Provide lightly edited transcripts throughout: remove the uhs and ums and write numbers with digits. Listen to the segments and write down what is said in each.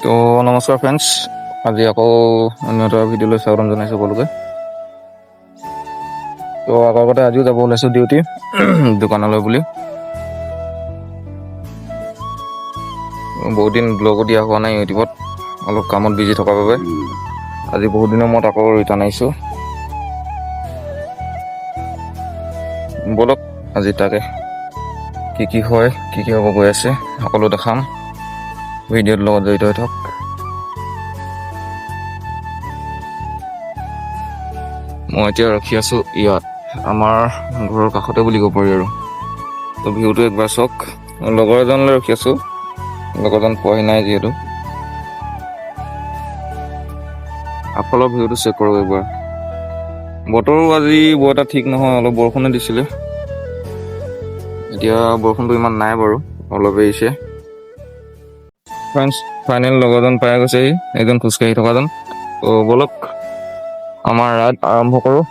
তো নমস্কাৰ ফ্ৰেণ্ডছ, আজি আকৌ অন্য এটা ভিডিঅ'লৈ স্বাগতম জনাইছোঁ সকলোকে। তো আগতে আজিও যাব ওলাইছোঁ ডিউটি দোকানলৈ বুলি। বহুত দিন ব্লগো দিয়া হোৱা নাই ইউটিউবত, অলপ কামত বিজি থকাৰ বাবে আজি বহুত দিনৰ মূৰত আকৌ ৰিটাৰ্ণ আহিছোঁ। ব'লক আজি তাকে কি হয়, কি হ'ব গৈ আছে সকলো দেখাম। ভিডিঅ'ৰ লগত জড়িত হৈ থাকক। মই এতিয়া ৰখি আছোঁ ইয়াত, আমাৰ ঘৰৰ কাষতে বুলি ক'ব পাৰি আৰু। তো ভিউটো একবাৰ চাওক। লগৰ এজনলৈ ৰখি আছোঁ, লগৰজন পোৱাহি নাই যিহেতু। আগফালৰ ভিউটো চেক কৰোঁ একবাৰ। বতৰো আজি বৰ এটা ঠিক নহয়, অলপ বৰষুণে দিছিলে। এতিয়া বৰষুণটো ইমান নাই বাৰু, অলপ এৰিছে। ফ্ৰেণ্ডছ, ফাইনেল লগৰজন পাই গৈছেহি, একজন খোজকাঢ়ি থকাজন। তো ব'লক আমাৰ ৰাইড আৰম্ভ কৰোঁ।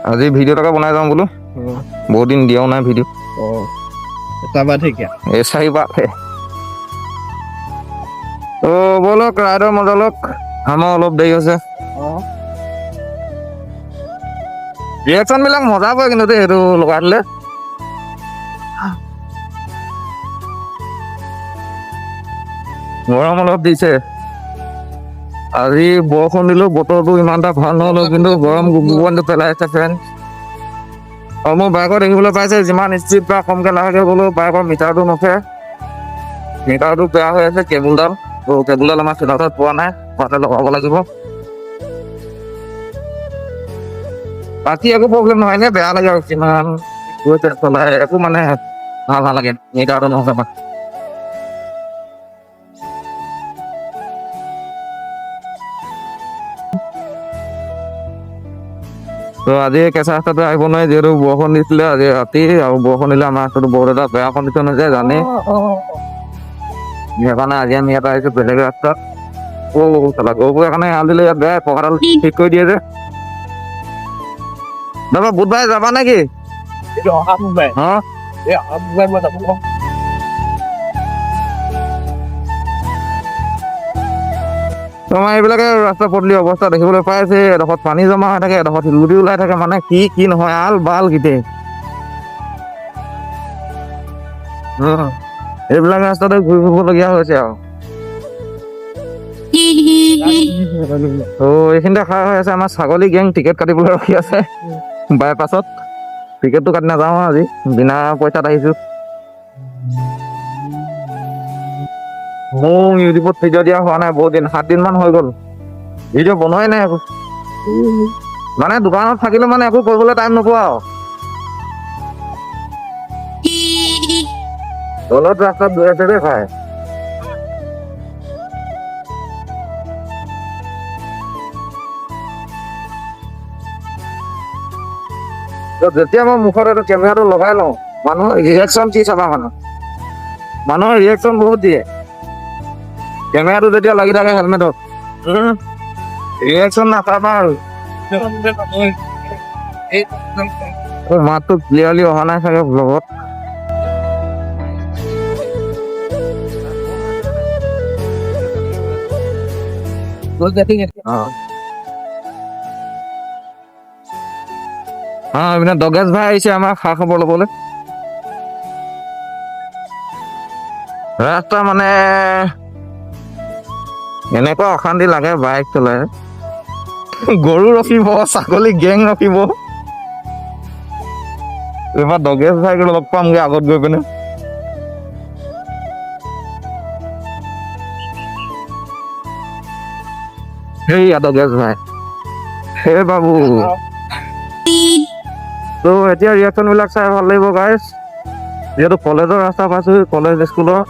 আজি ভিডিঅ' এটাকে বনাই যাওঁ বোলো, বহুত দিন দিয়াও নাই ভিডিঅ'। এই চাৰিবাৰ তো ব'লক ৰাইডৰ মজা লওক, আমাৰ অলপ দেৰি হৈছে। ৰিয়েকশ্যন বিলাক মজা পৰে কিন্তু দেই, সেইটো লগাই দিলে। গৰম অলপ দিছে আজি, বৰষুণ দিলেও বতৰটো ইমান এটা ভাল নহ'লেও কিন্তু গৰম গুবগুবনিটো পেলাই আছে ফ্ৰেণ্ড। আৰু মোৰ বাইকত দেখিবলৈ পাইছে, যিমান স্পীড বা কমকৈ লাহেকৈ গ'লেও বাইকৰ মিটাৰটো নুঠে। মিটাৰটো বেয়া হৈ আছে, কেবুলডাল আমাৰ ফিল্ডত পোৱা নাই, পোৱাতে লগাব লাগিব। বাকী একো প্ৰব্লেম নহয়, নে বেয়া লাগে আৰু কিমান গৈছে চলাই, একো মানে ভাল নালাগে মিটাৰটো নহ'লে। তো আজি কেঁচা ৰাস্তাটো আহিব নোৱাৰি, যিহেতু বৰষুণ দিছিলে আজি ৰাতি, আৰু বৰষুণ দিলে আমাৰ ৰাস্তাটো বহুত এটা বেয়া কণ্ডিশ্যন হৈ যায় জানেই। সেইকাৰণে আজি আমি ইয়াত আহিছোঁ বেলেগ ৰাস্তাত। গৰুবোৰ সেইকাৰণে এৰাল দিলে ইয়াত বেয়া, পকাডাল ঠিক কৰি দিয়ে যে। দাদা বুধবাৰে যাবা নেকি? তোমাৰ এইবিলাকে ৰাস্তা পদূলি অৱস্থা দেখিবলৈ পাই আছে। এডোখৰত পানী জমা হৈ থাকে, এডোখৰত শিলগুটি ওলাই থাকে, মানে কি নহয় আল বাল গিটেই। এইবিলাক ৰাস্তাতে ঘূৰি ফুৰিবলগীয়া হৈছে আৰু। এইখিনিতে খাৰ হৈ আছে আমাৰ ছাগলী গেং, টিকেট কাটিবলৈ ৰখি আছে বাইপাছত। টিকেটটো কাটি নাযাওঁ আজি, বিনা পইচাত আহিছোঁ। মোৰ ইউটিউবত ভিডিঅ' দিয়া হোৱা নাই বহুত দিন, 7 দিন মান হৈ গ'ল, ভিডিঅ' বনোৱাই নাই একো। মানে দোকানত থাকিলে মানে একো কৰিবলৈ টাইম নোপোৱা আৰু। তলত ৰাস্তাত গৈ আছে দেই খাই। যেতিয়া মই মুখত এইটো কেমেৰাটো লগাই লওঁ, মানুহৰ ৰিয়েকশ্যন কি চাবা, মানুহৰ ৰিয়েকশ্যন বহুত দিয়ে। কেমেৰাটো যেতিয়া লাগি থাকে হেলমেটত, ৰিয়েকশ্যন নাচাবা আৰু। মাতটো ক্লিয়াৰলি অহা নাই চাগে ব্লগত। এইপিনে দগেশ ভাই আহিছে আমাৰ খা খবৰ ল'বলৈ। ৰাস্তা মানে এনেকুৱা অশান্তি লাগে বাইক চলাই। গৰু ৰখিব, ছাগলী গেং ৰখিব। এইবাৰ দগেশ ভাইক লগ পামগে আগত গৈ পিনে। সেইয়া দগেশ ভাই, সেই বাবু। তো এতিয়া ৰিয়েকশ্যন বিলাক চাই ভাল লাগিব গাইজ, যিহেতু কলেজৰ ৰাস্তা পাইছোঁ, কলেজ স্কুলৰ।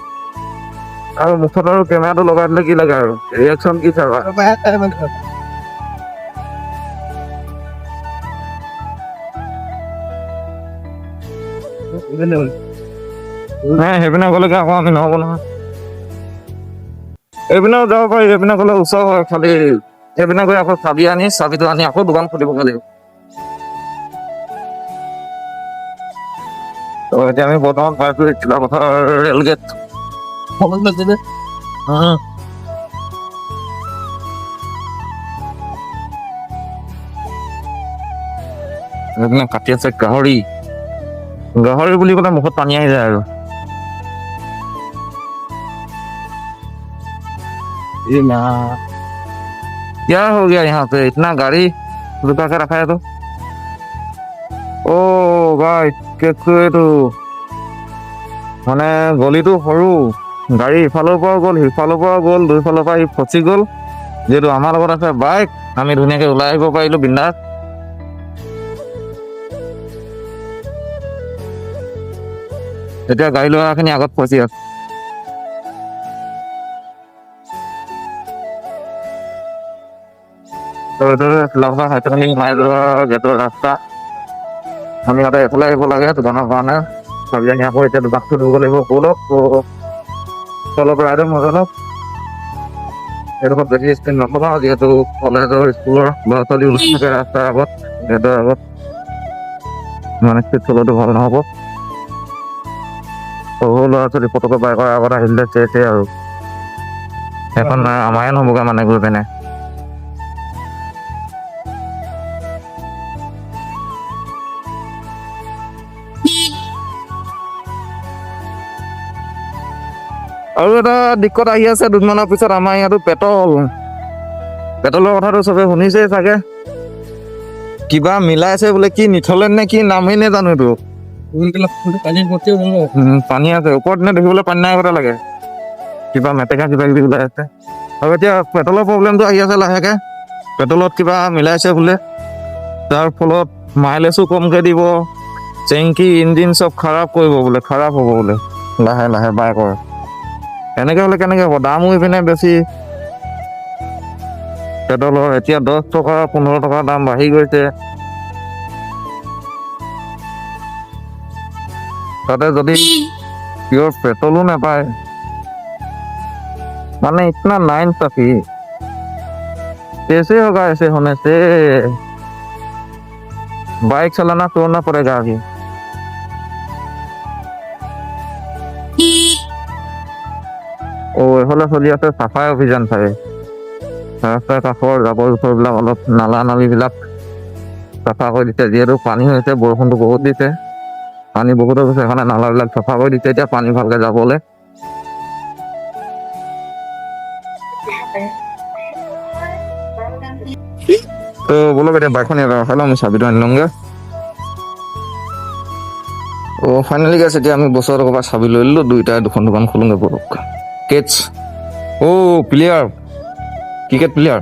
আৰু মুখত আৰু কেমেৰাটো লগাই দিলে কি লাগে আৰু, ৰিয়েকশ্যন কি চাবা। সেইপিনে গ'লেগে আকৌ আমি নহ'ব নহয়। এইপিনেও যাব পাৰি, এইপিনে গ'লে ওচৰ হয়, খালি এইপিনে গৈ আকৌ চাবিটো আনি আকৌ দোকান খুলিবগৈ লাগিব। তো এতিয়া আমি বৰ্তমান পাইছোঁ চিলাপথাৰ ৰেলগেট। কাটি আছে গাহৰি গাহৰি বুলি ক'লে মুখত পানী আহি যায় আৰু क्या हो गया यहाँ पे इतना गाड़ी रुका के रखा है तो ओ भाई এইটো মানে গলিটো সৰু গাড়ী ইফালৰ পৰা গ'ল সিফালৰ পৰা গ'ল দুইফালৰ পৰা সি ফচি গ'ল যিহেতু আমাৰ লগত আছে বাইক আমি ধুনীয়াকে ওলাই আহিব পাৰিলো বিন্দাছ এতিয়া গাড়ী ল'ৰাখিনি আগত ফচি আছে গেটৰ ৰাস্তা আমি ইয়াতে এফালে আহিব লাগে দোকানৰ কাৰণে ভাবি আনি আকৌ এতিয়া দোকানটো ধৰিব লাগিব ব'লক তলৰ পৰা একদম মজলক এইডোখৰত বেছি স্পীড নকবা যিহেতু কলেজৰ স্কুলৰ ল'ৰা ছোৱালী ওলাই থাকে ৰাস্তাৰ আগত গেটৰ আগত মানে স্পীড চলোৱাটো ভাল নহ'ব সৰু ল'ৰা ছোৱালী পটককৈ বাইকৰ আগত আহিলে চেছে আৰু সেইখন আমাৰে নহ'বগৈ মানে গৈ পিনে আৰু এটা দিক্কত আহি আছে দুদিনমানৰ পিছত আমাৰ ইয়াতো পেট্ৰলৰ কথাটো চবে শুনিছেই চাগে কিবা মিলাইছে বোলে কি নিথলেন নে কি নামেই নে জানো এইটো পানী আছে ওপৰত নে দেখিবলৈ পানী নাই আগতে লাগে কিবা মেটেকা কিবা কিবি ওলাই আছে আৰু এতিয়া পেট্ৰলৰ প্ৰব্লেমটো আহি আছে লাহেকে পেট্ৰলত কিবা মিলাইছে বোলে তাৰ ফলত মাইলেজো কমকৈ দিব টেংকি ইঞ্জিন চব খাৰাপ কৰিব বোলে খাৰাপ হ'ব বোলে লাহে লাহে বাইকৰ এনেকে হ'লে কেনেকে হ'ব দামো ইপিনে বেছি পেট্ৰলৰ এতিয়া 10 টকা 15 টকা দাম বাঢ়ি গৈছে তাতে যদি পিয়ৰ পেট্ৰলো নাপায় মানে इतना नाइंसाफी कैसे होगा ऐसे होने से बाइक चलाना छोड़ना पड़ेगा अभी এইফালে চলি আছে চাফাই অভিযান চাগে ৰাস্তাৰ কাষৰ জাবৰ জোথৰবিলাক অলপ নালা নালিবিলাক চাফা কৰি দিছে যিহেতু পানী হৈছে বৰষুণটো বহুত দিছে পানী বহুত হৈছে সেইকাৰণে নালাবিলাক চাফা কৰি দিছে এতিয়া পানী ভালকে যাবলৈ তো বলক এতিয়া বাইকখন ৰখালো আমি চাবিটো আনি লওঁগে ফাইনেলি গেছ এতিয়া আমি বছৰৰ পৰা চাবি লৈ ল'লো দুইটাই দুখন দোকান খোলোগে বলক কেটছ প্লেয়াৰ ক্ৰিকেট প্লেয়াৰ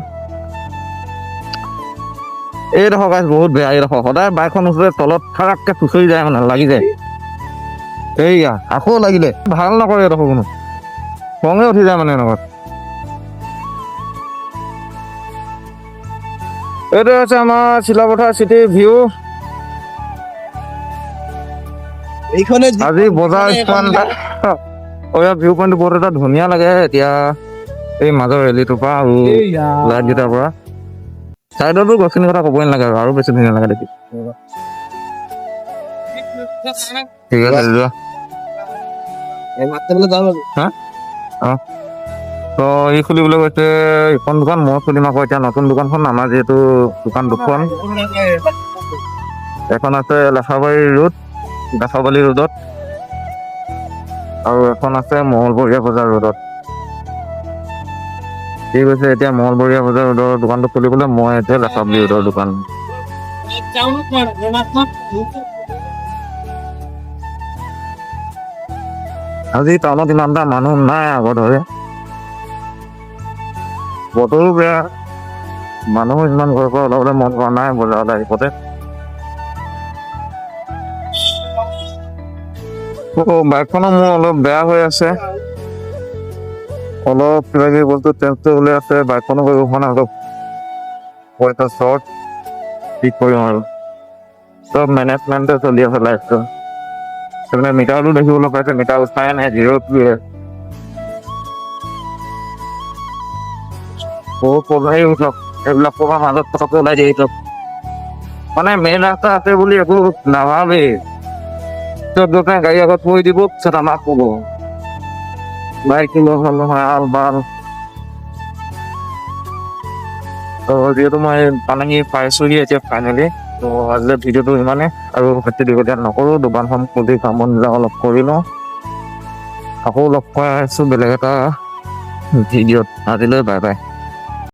এইডোখৰ গাছ বহুত বেয়া এইডোখৰ সদায় বাইকখন ওচৰতে তলত থাকাতকৈ খুচৰি যায় মানে লাগি যায় এইয়া আকৌ লাগিলে ভাল নকৰে এইডোখৰ কোনো খঙে উঠি যায় মানে এনেকুৱাত এইটো হৈছে আমাৰ চিলাপথাৰ চিটিৰ ভিউ আজি বজাৰ ভিউ পইণ্টটো বহুত এটা ধুনীয়া লাগে এতিয়া এই মাজৰ ৰেলীটোৰ পৰা আৰু লাইটকেইটাৰ পৰা চাইডতো গছখিনিৰ কথা ক'বই নালাগে আৰু বেছি ধুনীয়া লাগে দেখি ঠিক আছে যোৱা তো ই খুলিবলৈ গৈছে ইখন দোকান মই খুলিম আকৌ এতিয়া নতুন দোকানখন আমাৰ যিহেতু দোকান দুখন এখন আছে লাখাবালি ৰোডত আৰু এখন আছে মহলবৰীয়া বজাৰ ৰোডত ঠিক আছে এতিয়া মহলবৰীয়া বজাৰ ৰোডৰ দোকানটো খুলিবলৈ মই এতিয়া লাখাবালি ৰোডৰ দোকান আজি টাউনত ইমান এটা মানুহ নাই আগৰ দৰে বতৰো বেয়া মানুহ ইমান ঘৰৰ পৰা ওলাবলৈ মন কৰা নাই বজাৰলৈ আহিবতে বাইকখনো মোৰ অলপ বেয়া হৈ আছে অলপ কিবা কিবি বস্তু চেঞ্জ ওলাই আছে বাইকখনো কৰিব পৰা নাই অলপ পইচা শ্বৰ্ট ঠিক কৰিম আৰু চব মেনেজমেণ্টে চলি আছে লাইফটো সেইকাৰণে মিটাৰটো দেখিবলৈ পাইছে মিটাৰ উঠাই নাই 0 বহুত প্ৰব্লেম উঠক এইবিলাক প্ৰব্লেম মাজত পটককৈ ওলাই দিয়ে মানে মেইন ৰাস্তা আছে বুলি একো নাভাবেই গাড়ী আগত পৰি দিব পিছত আমাক ক'ব বাইক কিলোৱা ভাল নহয় আলবাল। ত' যিহেতু মই পালেঙি পাইছোহি এতিয়া ফাইনেলি, ত' আজিলৈ ভিডিঅ'টো ইমানে আৰু বেছি দীঘলীয়া নকৰোঁ। দোকানখন খুলি কাম বনবিলাক অলপ কৰি লওঁ, আকৌ লগ পাই আছোঁ বেলেগ এটা ভিডিঅ'ত। আজিলৈ বাই বাই।